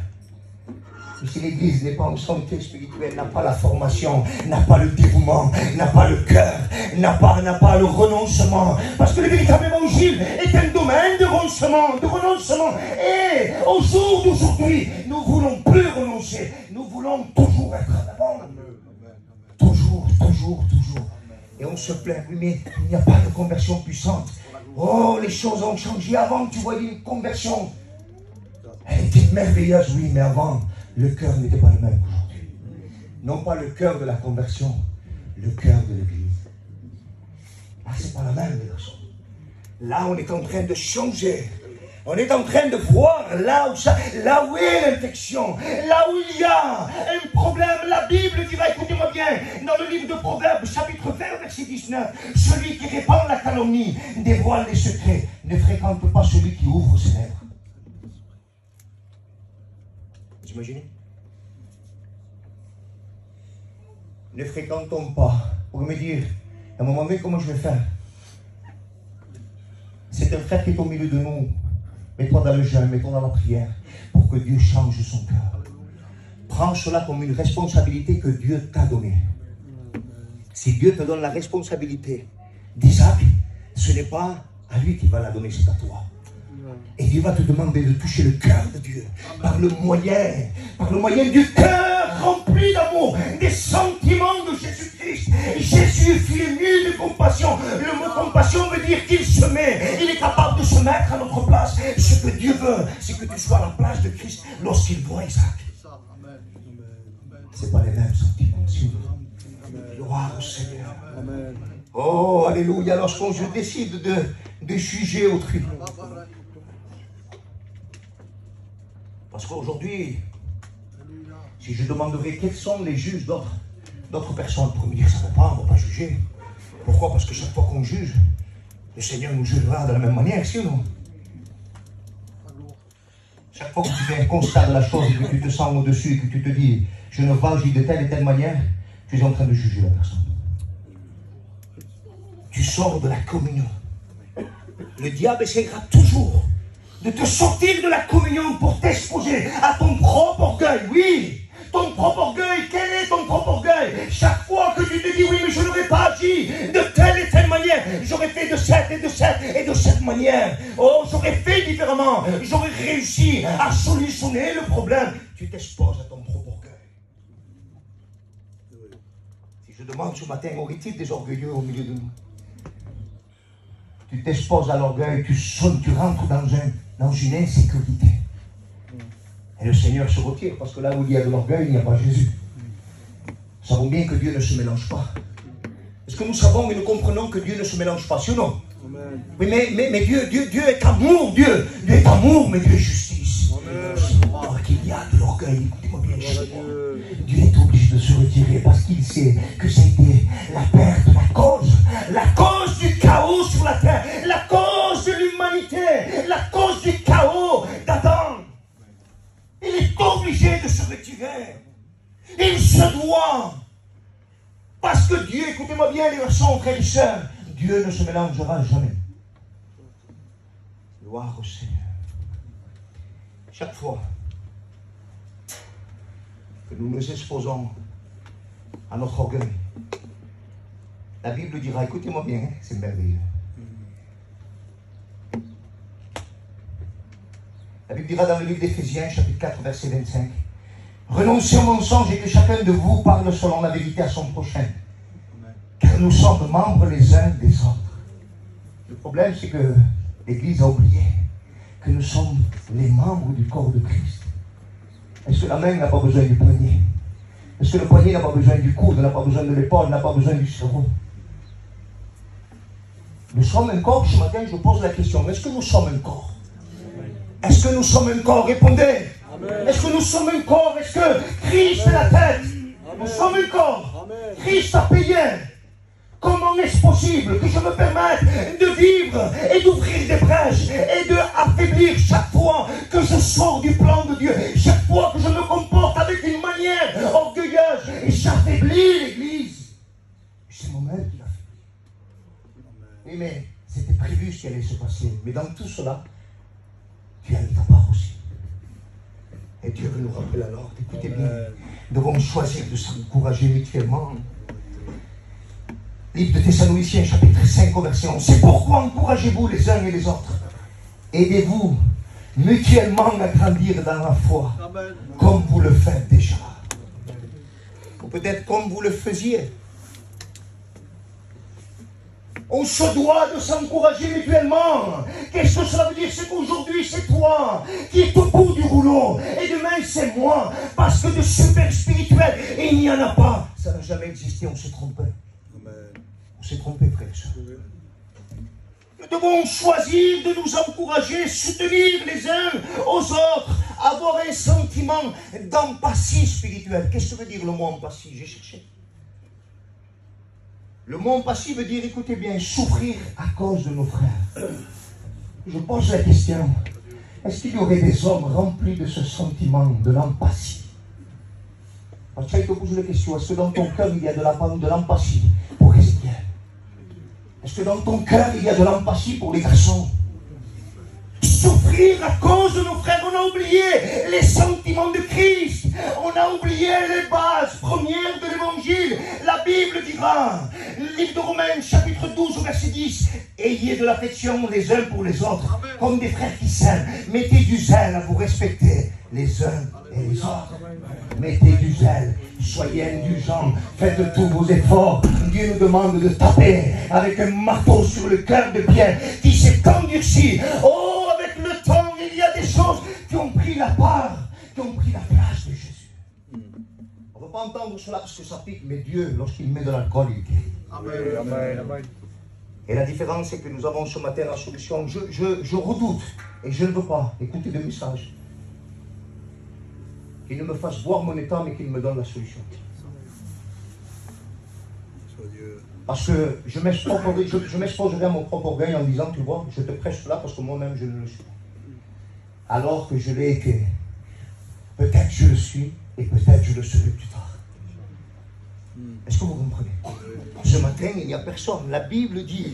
Et si l'église n'est pas en santé spirituelle, n'a pas la formation, n'a pas le dévouement, n'a pas le cœur, n'a pas le renoncement. Parce que le véritable évangile est un domaine de renoncement. Et au jour d'aujourd'hui, nous ne voulons plus renoncer. Nous voulons toujours être en avant. Toujours. Et on se plaint, oui, mais il n'y a pas de conversion puissante. Oh, les choses ont changé. Avant, tu voyais une conversion. Elle était merveilleuse, oui, mais avant, le cœur n'était pas le même qu'aujourd'hui. Non pas le cœur de la conversion, le cœur de l'église. Là, c'est pas la même, les garçons. Là, on est en train de changer. On est en train de voir là où est l'infection, là où il y a un problème. La Bible dira, écoutez-moi bien, dans le livre de Proverbes, chapitre 20, verset 19, celui qui répand la calomnie dévoile les secrets, ne fréquente pas celui qui ouvre ses lèvres. Vous imaginez? Ne fréquentons pas pour me dire, à un moment donné, comment je vais faire? C'est un frère qui est au milieu de nous. Mets-toi dans le jeûne, mets-toi dans la prière pour que Dieu change son cœur. Prends cela comme une responsabilité que Dieu t'a donnée. Si Dieu te donne la responsabilité d'Isaac, ce n'est pas à lui qu'il va la donner, c'est à toi. Et Dieu va te demander de toucher le cœur de Dieu par le moyen du cœur rempli d'amour, des sentiments de Jésus-Christ. Jésus fut ému de compassion. Le mot compassion veut dire qu'il se met. Il est capable de se mettre à notre place. Ce que Dieu veut, c'est que tu sois à la place de Christ lorsqu'il voit Isaac. Ce n'est pas les mêmes sentiments. Gloire au Seigneur. Oh, alléluia. Lorsqu'on décide de juger autrui. Parce qu'aujourd'hui, si je demanderais quels sont les juges d'autres personnes, pour me dire ça ne va pas, on ne va pas juger. Pourquoi? Parce que chaque fois qu'on juge, le Seigneur nous jugera de la même manière, sinon. Chaque fois que tu fais un constat de la chose et que tu te sens au-dessus et que tu te dis, je ne vais agir de telle et telle manière, tu es en train de juger la personne. Tu sors de la communion. Le diable essaiera toujours de te sortir de la communion pour t'exposer à ton propre orgueil. Oui, ton propre orgueil. Quel est ton propre orgueil? Chaque fois que tu te dis, oui, mais je n'aurais pas agi de telle et telle manière, j'aurais fait de cette et de cette et de cette manière. Oh, j'aurais fait différemment, j'aurais réussi à solutionner le problème. Tu t'exposes à ton propre orgueil. Si je demande ce matin, aurait-il des orgueilleux au milieu de nous? Tu t'exposes à l'orgueil, tu rentres dans une insécurité. Et le Seigneur se retire, parce que là où il y a de l'orgueil, il n'y a pas Jésus. Nous savons bien que Dieu ne se mélange pas. Est-ce que nous savons et nous comprenons que Dieu ne se mélange pas, sinon? Oui, mais Dieu est amour, Dieu est amour, mais Dieu est justice. Or qu'il y a de l'orgueil, écoutez-moi bien, Dieu est obligé de se retirer parce qu'il sait que c'était la perte, la cause du chaos sur la terre, la cause de l'humanité, la cause du chaos d'Adam. Il est obligé de se retirer. Il se doit. Parce que Dieu, écoutez-moi bien les garçons, frères et sœurs, Dieu ne se mélangera jamais. Gloire au Seigneur. Chaque fois que nous nous exposons à notre orgueil, la Bible dira, écoutez-moi bien, c'est merveilleux. La Bible dira dans le livre d'Éphésiens, chapitre 4, verset 25, renoncez au mensonge et que chacun de vous parle selon la vérité à son prochain. Car nous sommes membres les uns des autres. Le problème, c'est que l'Église a oublié que nous sommes les membres du corps de Christ. Est-ce que la main n'a pas besoin du poignet? Est-ce que le poignet n'a pas besoin du coude, n'a pas besoin de l'épaule, n'a pas besoin du cerveau? Nous sommes un corps. Ce matin, je pose la question, est-ce que nous sommes un corps? Est-ce que nous sommes un corps? Répondez. Est-ce que nous sommes un corps? Est-ce que Christ est la tête? Nous sommes un corps. Christ a payé. Comment est-ce possible que je me permette de vivre et d'ouvrir des brèches et d'affaiblir chaque fois que je sors du plan de Dieu, chaque fois que je me comporte avec une manière orgueilleuse et j'affaiblis l'Église? C'est moi-même qui l'affaiblis. Oui, mais c'était prévu ce qui allait se passer. Mais dans tout cela, tu as mis ta part aussi. Et Dieu veut nous rappeler alors, écoutez bien, nous devons choisir de s'encourager mutuellement. Livre de Thessaloniciens, chapitre 5, verset 11. C'est pourquoi encouragez-vous les uns et les autres. Aidez-vous mutuellement à grandir dans la foi, comme vous le faites déjà. Ou peut-être comme vous le faisiez. On se doit de s'encourager mutuellement. Qu'est-ce que cela veut dire? C'est qu'aujourd'hui c'est toi qui es au bout du rouleau et demain c'est moi. Parce que de super spirituel, il n'y en a pas. Ça n'a jamais existé, on s'est trompé. On s'est trompé, frère et sœurs. Nous devons choisir de nous encourager, soutenir les uns aux autres, avoir un sentiment d'empathie spirituelle. Qu'est-ce que veut dire le mot empathie? J'ai cherché. Le mot empathie veut dire, écoutez bien, souffrir à cause de nos frères. Je pose la question, est-ce qu'il y aurait des hommes remplis de ce sentiment, de l'empathie? Parce que je te pose la question, est-ce que dans ton cœur il y a de l'empathie pour Ézéchiel? Est-ce que dans ton cœur il y a de l'empathie pour les garçons? Souffrir à cause de nos frères, on a oublié les sentiments de Christ, on a oublié les bases premières de l'évangile. La Bible dira, livre de Romains, chapitre 12, verset 10, ayez de l'affection les uns pour les autres, comme des frères qui s'aiment, mettez du zèle à vous respecter les uns et les autres. Mettez du zèle, soyez indulgents, faites tous vos efforts. Dieu nous demande de taper avec un marteau sur le cœur de Pierre qui s'est endurci. Oh, avec le temps, il y a des choses qui ont pris la part, qui ont pris la place de Jésus. On ne va pas entendre cela parce que ça pique, mais Dieu, lorsqu'il met de l'alcool, il guérit. Amen, amen, amen. Et la différence, c'est que nous avons ce matin la solution. Je redoute, et je ne veux pas, écoutez le message, qu'il ne me fasse voir mon état, mais qu'il me donne la solution. Parce que je m'exposerai à mon propre orgueil en disant, tu vois, je te prêche là parce que moi-même je ne le suis pas. Alors que je l'ai été. Peut-être je le suis, et peut-être je le serai plus tard. Est-ce que vous comprenez? Ce matin, il n'y a personne. La Bible dit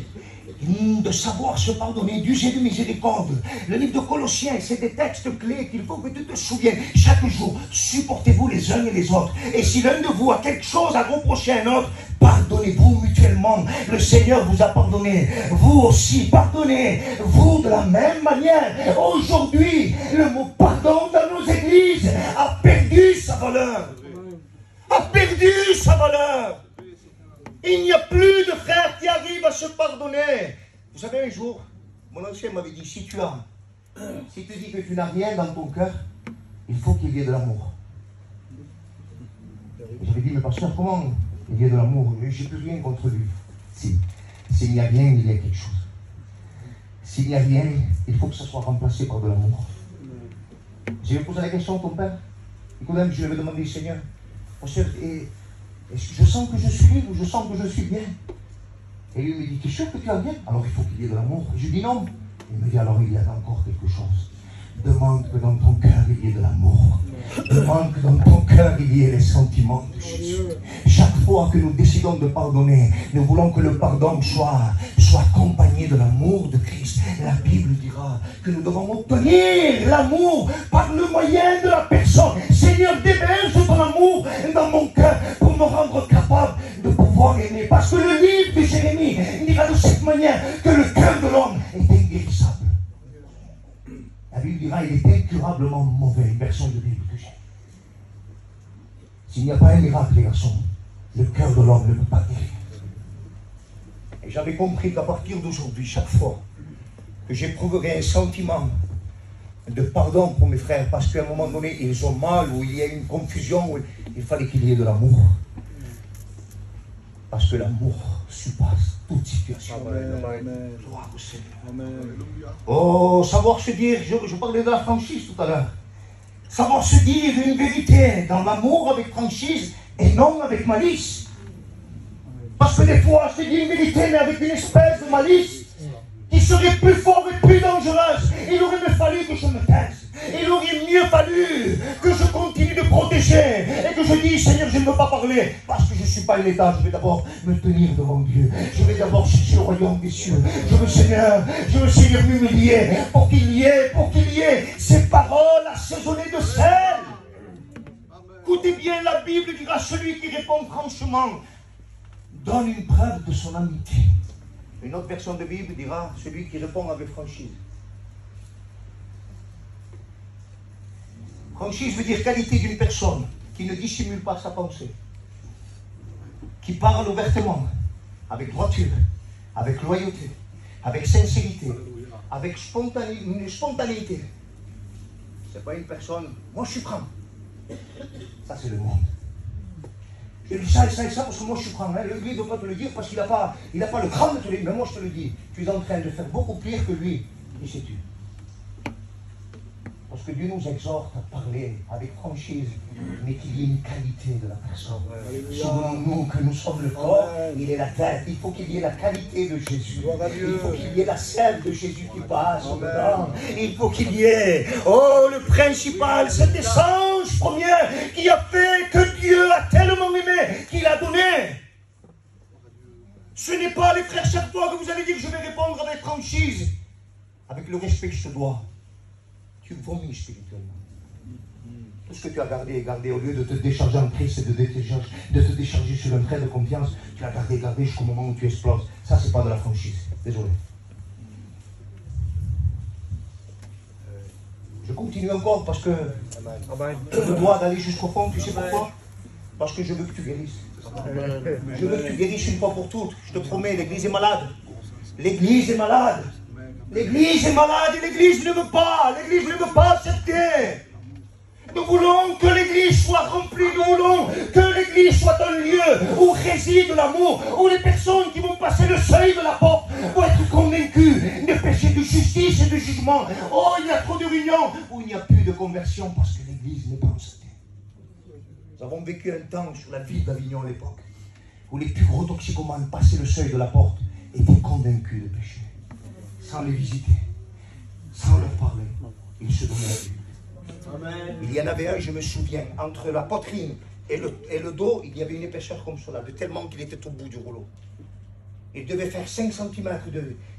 de savoir se pardonner, d'user de miséricorde. Le livre de Colossiens, c'est des textes clés qu'il faut que tu te souviennes. Chaque jour, supportez-vous les uns et les autres. Et si l'un de vous a quelque chose à reprocher à un autre, pardonnez-vous mutuellement. Le Seigneur vous a pardonné. Vous aussi, pardonnez-vous de la même manière. Aujourd'hui, le mot pardon dans nos églises a perdu sa valeur. A perdu sa valeur. Il n'y a plus de frères qui arrivent à se pardonner. Vous savez, un jour, mon ancien m'avait dit, si tu dis que tu n'as rien dans ton cœur, il faut qu'il y ait de l'amour. J'avais dit, mais pasteur, comment il y a de l'amour? Je n'ai plus rien contre lui. S'il n'y a rien, il y a quelque chose. S'il n'y a rien, il faut que ça soit remplacé par de l'amour. J'ai posé la question à ton père. Et quand même, je lui avais demandé, Seigneur, pasteur, est-ce que je sens que je suis libre ou je sens que je suis bien? Et lui me dit, tu es sûr que tu es bien? Alors il faut qu'il y ait de l'amour. Je lui dis non. Il me dit, alors il y a encore quelque chose. Demande que dans ton cœur il y ait de l'amour. Demande que dans ton cœur il y ait les sentiments de Jésus. Chaque fois que nous décidons de pardonner, nous voulons que le pardon soit accompagné de l'amour de Christ. La Bible dira que nous devons obtenir l'amour par le moyen de la personne. Seigneur, déverse ton amour dans mon cœur pour me rendre capable de pouvoir aimer. Parce que le livre de Jérémie dira de cette manière que le cœur de l'homme est inguérissable. La Bible dira il est incurablement mauvais, une version de Bible que j'ai. S'il n'y a pas un miracle, les garçons, le cœur de l'homme ne peut pas guérir. Et j'avais compris qu'à partir d'aujourd'hui, chaque fois que j'éprouverai un sentiment de pardon pour mes frères, parce qu'à un moment donné, ils ont mal, ou il y a une confusion, où il fallait qu'il y ait de l'amour. Parce que l'amour surpasse toute situation. Amen. Gloire au Seigneur. Amen. Oh, savoir se dire, je parlais de la franchise tout à l'heure. Savoir se dire une vérité dans l'amour avec franchise et non avec malice. Parce que des fois, je te dis une vérité, mais avec une espèce de malice qui serait plus fort et plus dangereuse. Il aurait mieux fallu que je me taise. Il aurait mieux fallu que je continue de protéger et que je dise, Seigneur, je ne veux pas parler parce que je ne suis pas un État. Je vais d'abord me tenir devant Dieu. Je vais d'abord chercher le royaume des cieux. Je veux, Seigneur, m'humilier pour qu'il y ait ces paroles assaisonnées de sel. Écoutez bien, la Bible dira, celui qui répond franchement donne une preuve de son amitié. Une autre version de Bible dira, celui qui répond avec franchise. Franchise veut dire qualité d'une personne qui ne dissimule pas sa pensée, qui parle ouvertement, avec droiture, avec loyauté, avec sincérité, avec spontanéité. C'est pas une personne, moi je suis franc. Ça c'est le monde. Je dis ça et ça et ça parce que moi je suis franc. Lui ne doit pas te le dire parce qu'il n'a pas le crâne de te le dire. Mais moi je te le dis. Tu es en train de faire beaucoup pire que lui. Qui sais-tu? Parce que Dieu nous exhorte à parler avec franchise, mais qu'il y ait une qualité de la personne. Souvenons-nous que nous sommes le corps, il est la tête. Il faut qu'il y ait la qualité de Jésus. Il faut qu'il y ait la sève de Jésus qui passe dedans. Il faut qu'il y ait, le principal, cette essence première qui a fait que Dieu a tellement aimé qu'il a donné. Ce n'est pas, les frères, chaque fois que vous allez dire je vais répondre avec franchise, avec le respect que je te dois. Tu vomis spirituellement. Tout ce que tu as gardé, au lieu de te décharger en Christ et de te décharger sur un trait de confiance, tu l'as gardé jusqu'au moment où tu exploses. Ça, c'est pas de la franchise. Désolé. Je continue encore parce que je me dois d'aller jusqu'au fond. Tu sais pourquoi? Parce que je veux que tu guérisses. Je veux que tu guérisses une fois pour toutes. Je te promets, l'église est malade. L'église est malade. L'église est malade et l'église ne veut pas. L'église ne veut pas accepter. Nous voulons que l'église soit remplie. Nous voulons que l'église soit un lieu où réside l'amour. Où les personnes qui vont passer le seuil de la porte vont être convaincues des péchés de justice et de jugement. Oh, il y a trop de réunions où il n'y a plus de conversion parce que l'église n'est pas en santé. Nous avons vécu un temps sur la ville d'Avignon à l'époque où les plus gros toxicomanes passaient le seuil de la porte et étaient convaincus de péché. Sans les visiter, sans leur parler, ils se donnaient la vie. Amen. Il y en avait un, je me souviens, entre la poitrine et le dos, il y avait une épaisseur comme cela, de tellement qu'il était au bout du rouleau. Il devait faire 5 cm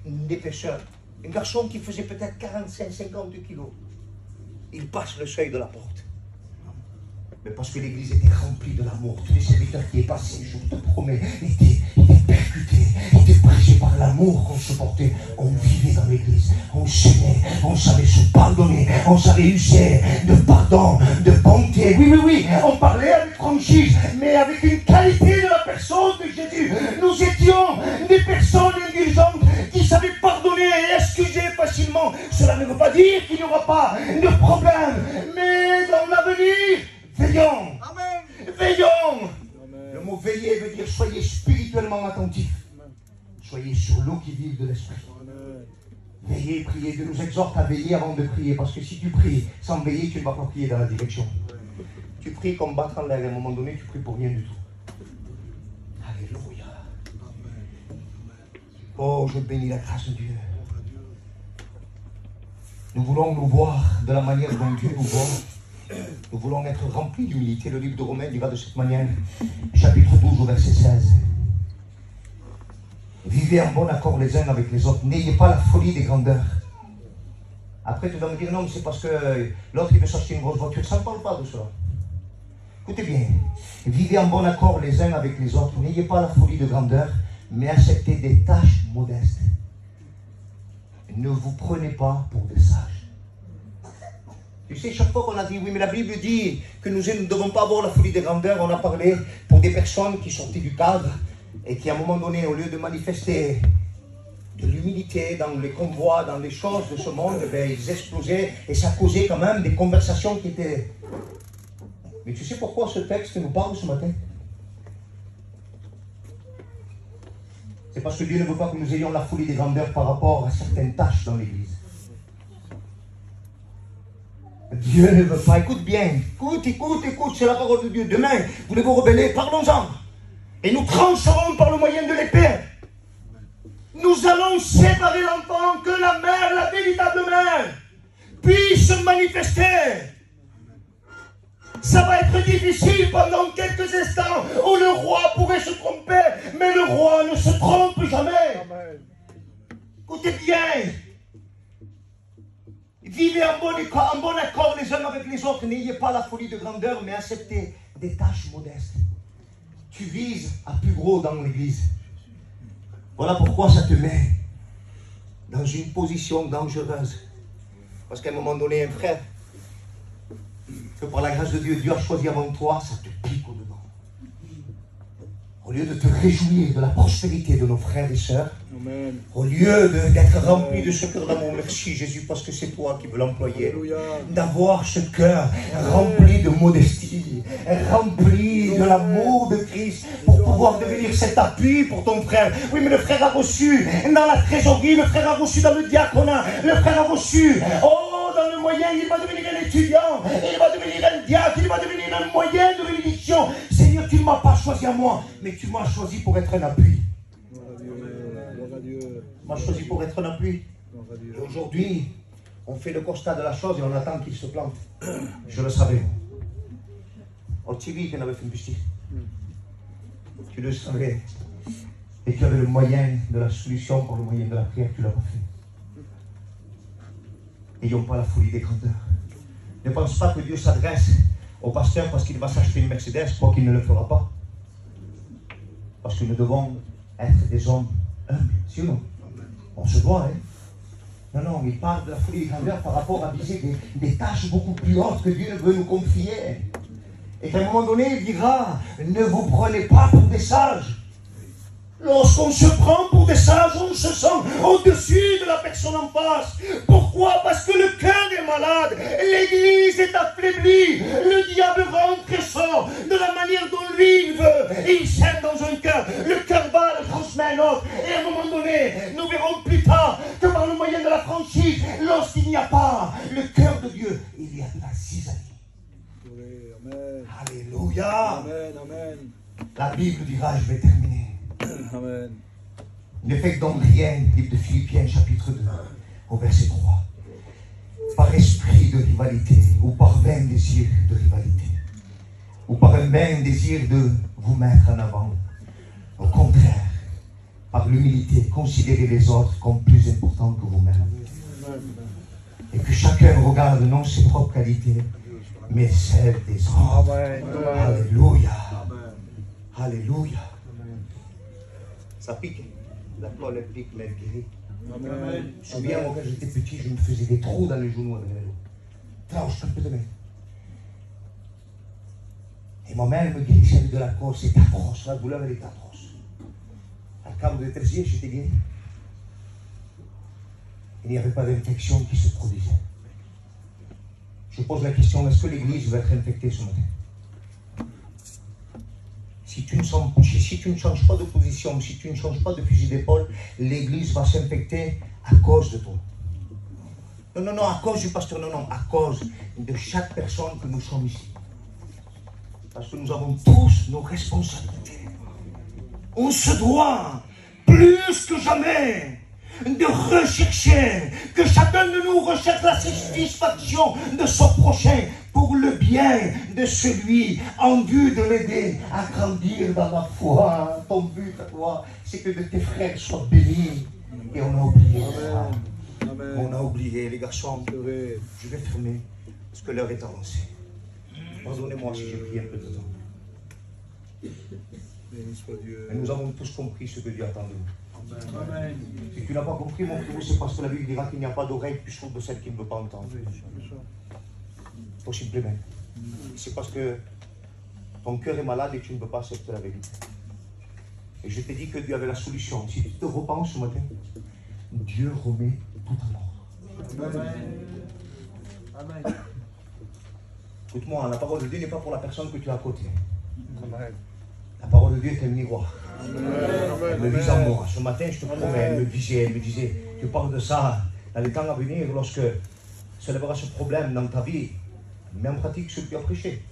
d'épaisseur. Un garçon qui faisait peut-être 45-50 kilos. Il passe le seuil de la porte. Mais parce que l'église était remplie de l'amour, tous les serviteurs qui est passé, je te promets, étaient percutés, étaient prêchés par l'amour qu'on se portait. On vivait dans l'église, on s'aimait, on savait se pardonner, on savait user de pardon, de bonté. Oui, oui, oui, on parlait avec franchise, mais avec une qualité de la personne de Jésus. Nous étions des personnes indulgentes qui savaient pardonner et excuser facilement. Cela ne veut pas dire qu'il n'y aura pas de problème, mais dans l'avenir, veillons. Amen. Veillons. Amen. Le mot veiller veut dire soyez spirituellement attentifs. Soyez sur l'eau qui vive de l'esprit. Veillez, priez. Dieu nous exhorte à veiller avant de prier. Parce que si tu pries sans veiller, tu ne vas pas prier dans la direction. Tu pries comme battre en l'air. À un moment donné, tu pries pour rien du tout. Alléluia. Oh, je bénis la grâce de Dieu. Nous voulons nous voir de la manière dont Dieu nous voit. Nous voulons être remplis d'humilité. Le livre de Romains dira de cette manière, chapitre 12 au verset 16. Vivez en bon accord les uns avec les autres. N'ayez pas la folie des grandeurs. Après, tu vas me dire, non, mais c'est parce que l'autre, il veut s'acheter une grosse voiture. Ça ne parle pas de cela. Écoutez bien. Vivez en bon accord les uns avec les autres. N'ayez pas la folie de grandeur, mais acceptez des tâches modestes. Ne vous prenez pas pour des sages. Tu sais, chaque fois qu'on a dit, oui, mais la Bible dit que nous ne devons pas avoir la folie des grandeurs, on a parlé pour des personnes qui sortaient du cadre et qui, à un moment donné, au lieu de manifester de l'humilité dans les convois, dans les choses de ce monde, ben, ils explosaient et ça causait quand même des conversations qui étaient... Mais tu sais pourquoi ce texte nous parle ce matin? C'est parce que Dieu ne veut pas que nous ayons la folie des grandeurs par rapport à certaines tâches dans l'Église. Dieu ne veut pas. Écoute bien. Écoute. C'est la parole de Dieu. Demain, voulez vous rebeller? Parlons-en. Et nous trancherons par le moyen de l'épée. Nous allons séparer l'enfant, que la mère, la véritable mère, puisse se manifester. Ça va être difficile pendant quelques instants où le roi pourrait se tromper, mais le roi ne se trompe jamais. Écoutez bien. Vivez en bon accord les uns avec les autres. N'ayez pas la folie de grandeur, mais acceptez des tâches modestes. Tu vises à plus gros dans l'église. Voilà pourquoi ça te met dans une position dangereuse. Parce qu'à un moment donné, un frère, que par la grâce de Dieu, Dieu a choisi avant toi, ça te pique au-dedans. Au lieu de te réjouir de la prospérité de nos frères et sœurs, Amen. Au lieu d'être rempli de ce cœur d'amour, merci Jésus, parce que c'est toi qui veux l'employer, d'avoir ce cœur rempli de modestie, rempli de l'amour de Christ, pour pouvoir devenir cet appui pour ton frère. Oui, mais le frère a reçu dans la trésorerie, le frère a reçu dans le diaconat, le frère a reçu, dans le moyen, il va devenir un étudiant, il va devenir un diacre, il va devenir un moyen de bénédiction. Seigneur, tu ne m'as pas choisi à moi, mais tu m'as choisi pour être un appui. Tu m'as choisi pour être un appui. Et aujourd'hui, on fait le constat de la chose et on attend qu'il se plante. Je le savais. Tu le savais. Et tu avais le moyen de la solution par le moyen de la prière, tu l'as pas fait. N'ayons pas la folie des grandeurs. Ne pense pas que Dieu s'adresse au pasteur parce qu'il va s'acheter une Mercedes, quoi qu'il ne le fera pas. Parce que nous devons être des hommes humbles, si ou non? On se doit, hein? Non, il parle de la folie des grandeurs par rapport à viser des tâches beaucoup plus hautes que Dieu veut nous confier. Et qu'à un moment donné, il dira, ne vous prenez pas pour des sages. Lorsqu'on se prend pour des sages, on se sent au-dessus de la personne en face. Pourquoi? Parce que le cœur est malade, l'église est affaiblie, le diable rentre et sort de la manière dont lui il veut. Il sème dans un cœur, le cœur bat, le transmet à un autre. Et à un moment donné, nous verrons plus tard que par le moyen de la franchise, lorsqu'il n'y a pas le cœur de Dieu, il y a de la zizanie. Amen. Alléluia. Amen, amen. La Bible dira, je vais terminer. Amen. Ne faites donc rien, livre de Philippiens, chapitre 2, au verset 3. Par esprit de rivalité, ou par vain désir de rivalité, ou par un vain désir de vous mettre en avant. Au contraire, par l'humilité, considérez les autres comme plus importants que vous-même. Et que chacun regarde non ses propres qualités, mais celles des autres. Alléluia. Alléluia. Ça pique. La colle elle pique, mais elle guérit. Je me souviens, moi, quand j'étais petit, je me faisais des trous dans les genoux avec l'eau. Tranche, un peu de main. Et ma mère me guérissait avec de la colle. C'est atroce. La douleur, elle est atroce. À cabo de 13 ans, j'étais guéri. Il n'y avait pas d'infection qui se produisait. Je pose la question, est-ce que l'église va être infectée ce matin? Si tu ne changes pas de position, si tu ne changes pas de fusil d'épaule, l'église va s'infecter à cause de toi. Non, à cause du pasteur, non, à cause de chaque personne que nous sommes ici. Parce que nous avons tous nos responsabilités. On se doit, plus que jamais, de rechercher, que chacun de nous recherche la satisfaction de son prochain pour le bien de celui en vue de l'aider à grandir dans la foi. Ton but à toi, c'est que tes frères soient bénis. Et on a oublié. Amen. On a oublié, les garçons. Je vais fermer parce que l'heure est avancée. Pardonnez-moi si j'ai pris un peu de temps. Béni soit Dieu. Mais nous avons tous compris ce que Dieu attend de nous. Amen. Si tu n'as pas compris, montre-vous, c'est parce que la Bible dira qu'il n'y a pas d'oreille plus sourde de celle qui ne veut pas entendre. Tout simplement. C'est parce que ton cœur est malade et tu ne peux pas accepter la vérité. Et je t'ai dit que Dieu avait la solution. Si tu te repens ce matin, Dieu remet tout en ordre. Amen. Amen. Écoute-moi, la parole de Dieu n'est pas pour la personne que tu as à côté. La parole de Dieu est un miroir. Elle me vise à moi. Ce matin, je te promets, elle me disait, tu parles de ça dans les temps à venir, lorsque se lèvera ce problème dans ta vie, mets en pratique ce que tu as prêché.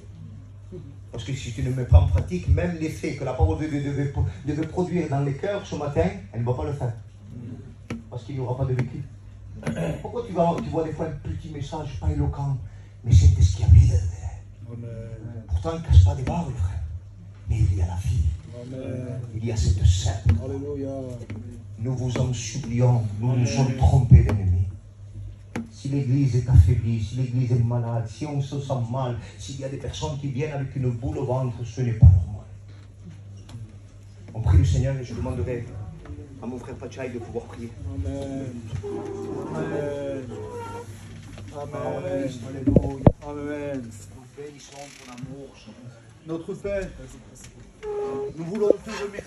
Parce que si tu ne mets pas en pratique, même l'effet que la parole de Dieu devait produire dans les cœurs ce matin, elle ne va pas le faire. Parce qu'il n'y aura pas de vécu. Pourquoi tu vois des fois un petit message pas éloquent, mais c'est ce qu'il y a vide. Pourtant, il ne casse pas des barres, frère. Mais il y a la vie. Amen. Il y a cette scène. Alléluia. Nous vous en supplions, nous nous sommes trompés d'ennemis. Si l'église est affaiblie, si l'église est malade, si on se sent mal, s'il y a des personnes qui viennent avec une boule au ventre, ce n'est pas normal. On prie le Seigneur et je demanderai à mon frère Pachaï de pouvoir prier. Amen. Amen. Amen. Alléluia. Amen. Nous bénissons ton amour. Notre Père, nous voulons te remercier.